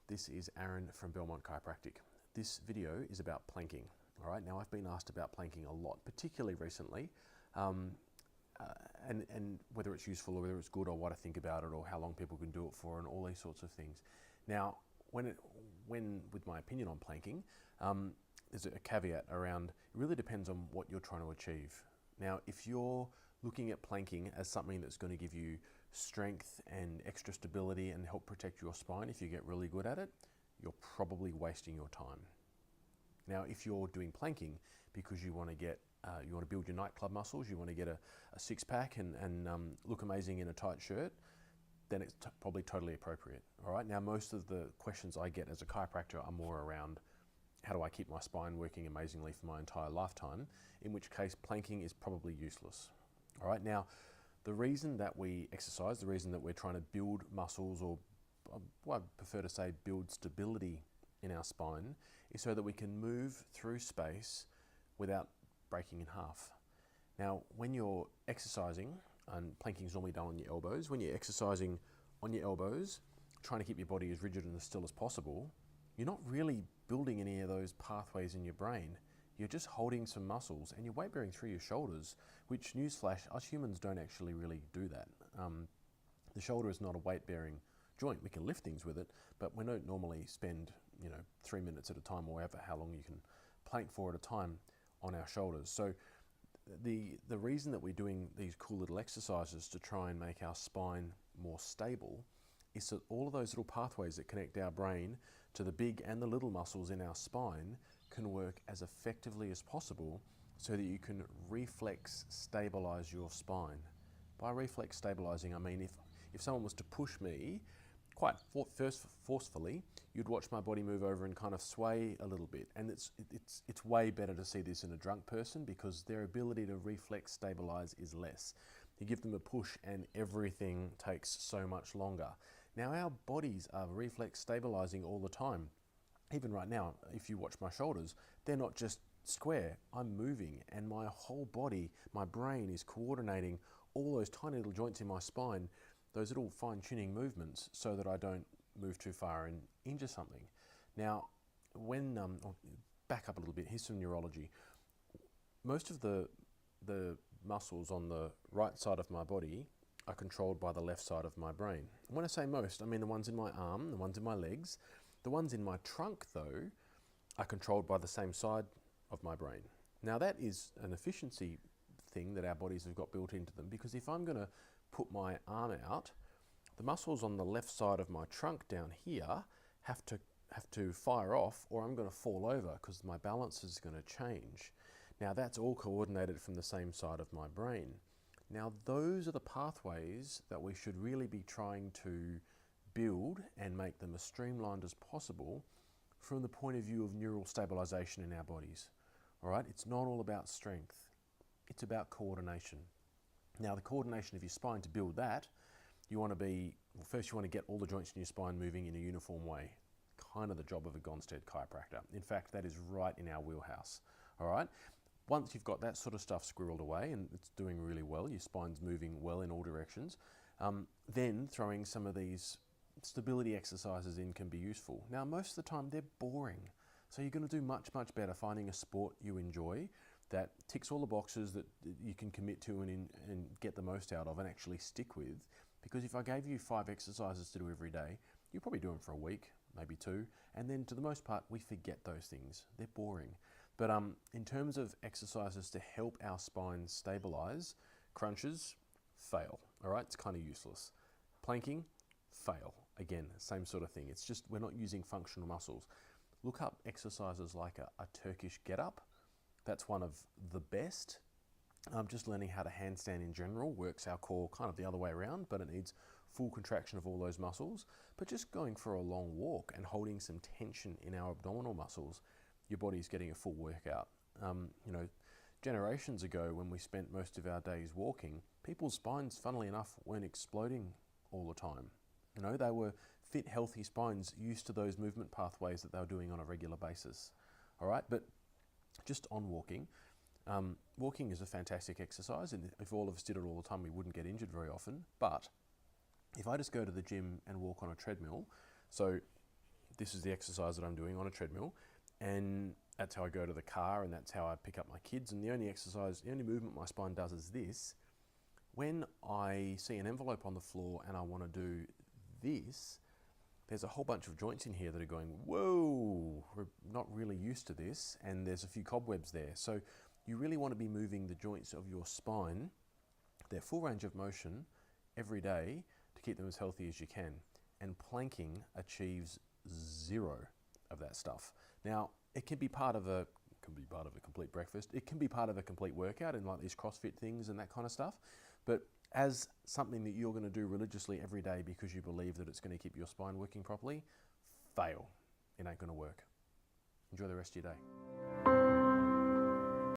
This is Arron from Belmont Chiropractic. This video is about planking. All right, now I've been asked about planking a lot, particularly recently, and whether it's useful or whether it's good or what I think about it or how long people can do it for and all these sorts of things. Now, when with my opinion on planking, there's a caveat around, it really depends on what you're trying to achieve. Now, if you're looking at planking as something that's going to give you strength and extra stability and help protect your spine if you get really good at it, you're probably wasting your time. Now, if you're doing planking because you want to build your nightclub muscles, you want to get a six-pack and look amazing in a tight shirt, then it's probably totally appropriate. All right. Now, most of the questions I get as a chiropractor are more around how do I keep my spine working amazingly for my entire lifetime, in which case planking is probably useless. All right. Now, the reason that we exercise, the reason that we're trying to build muscles, or I prefer to say build stability in our spine, is so that we can move through space without breaking in half. Now, when you're exercising, and planking is normally done on your elbows, when you're exercising on your elbows, trying to keep your body as rigid and as still as possible, you're not really building any of those pathways in your brain. You're just holding some muscles and you're weight bearing through your shoulders, which, newsflash, us humans don't actually really do that. The shoulder is not a weight bearing joint. We can lift things with it, but we don't normally spend 3 minutes at a time or how long you can plank for at a time on our shoulders. So the reason that we're doing these cool little exercises to try and make our spine more stable is that all of those little pathways that connect our brain to the big and the little muscles in our spine can work as effectively as possible so that you can reflex stabilize your spine. By reflex stabilizing, I mean if someone was to push me quite forcefully, you'd watch my body move over and kind of sway a little bit. And it's way better to see this in a drunk person because their ability to reflex stabilize is less. You give them a push and everything takes so much longer. Now, our bodies are reflex stabilizing all the time. Even right now, if you watch my shoulders, they're not just square. I'm moving and my whole body, my brain is coordinating all those tiny little joints in my spine, those little fine-tuning movements so that I don't move too far and injure something. Now, back up a little bit, here's some neurology. Most of the muscles on the right side of my body are controlled by the left side of my brain. When I say most, I mean the ones in my arm, the ones in my legs. The ones in my trunk, though, are controlled by the same side of my brain. Now, that is an efficiency thing that our bodies have got built into them, because if I'm going to put my arm out, the muscles on the left side of my trunk down here have to fire off, or I'm going to fall over because my balance is going to change. Now, that's all coordinated from the same side of my brain. Now, those are the pathways that we should really be trying to build and make them as streamlined as possible from the point of view of neural stabilization in our bodies. All right, it's not all about strength, it's about coordination. Now, the coordination of your spine, to build that, first you want to get all the joints in your spine moving in a uniform way. Kind of the job of a Gonstead chiropractor. In fact, that is right in our wheelhouse. All right. Once you've got that sort of stuff squirreled away and it's doing really well, your spine's moving well in all directions, then throwing some of these stability exercises in can be useful. Now, most of the time they're boring. So you're going to do much, much better finding a sport you enjoy that ticks all the boxes that you can commit to and get the most out of and actually stick with. Because if I gave you 5 exercises to do every day, you'll probably do them for a week, maybe 2. And then to the most part, we forget those things. They're boring. But in terms of exercises to help our spine stabilize, crunches, fail. All right, it's kind of useless. Planking, fail. Again, same sort of thing. It's just we're not using functional muscles. Look up exercises like a Turkish get-up. That's one of the best. Just learning how to handstand in general works our core kind of the other way around, but it needs full contraction of all those muscles. But just going for a long walk and holding some tension in our abdominal muscles, your body's getting a full workout. Generations ago, when we spent most of our days walking, people's spines, funnily enough, weren't exploding all the time. They were fit, healthy spines used to those movement pathways that they were doing on a regular basis. All right, but just on walking, walking is a fantastic exercise, and if all of us did it all the time, we wouldn't get injured very often. But if I just go to the gym and walk on a treadmill, so this is the exercise that I'm doing on a treadmill, and that's how I go to the car, and that's how I pick up my kids. And the only movement my spine does is this. When I see an envelope on the floor and I want to do this, there's a whole bunch of joints in here that are going, whoa, we're not really used to this, and there's a few cobwebs there. So you really want to be moving the joints of your spine, their full range of motion, every day to keep them as healthy as you can. And planking achieves zero of that stuff. Now, it can be part of a complete breakfast. It can be part of a complete workout in like these CrossFit things and that kind of stuff. But as something that you're going to do religiously every day because you believe that it's going to keep your spine working properly, fail. It ain't going to work. Enjoy the rest of your day.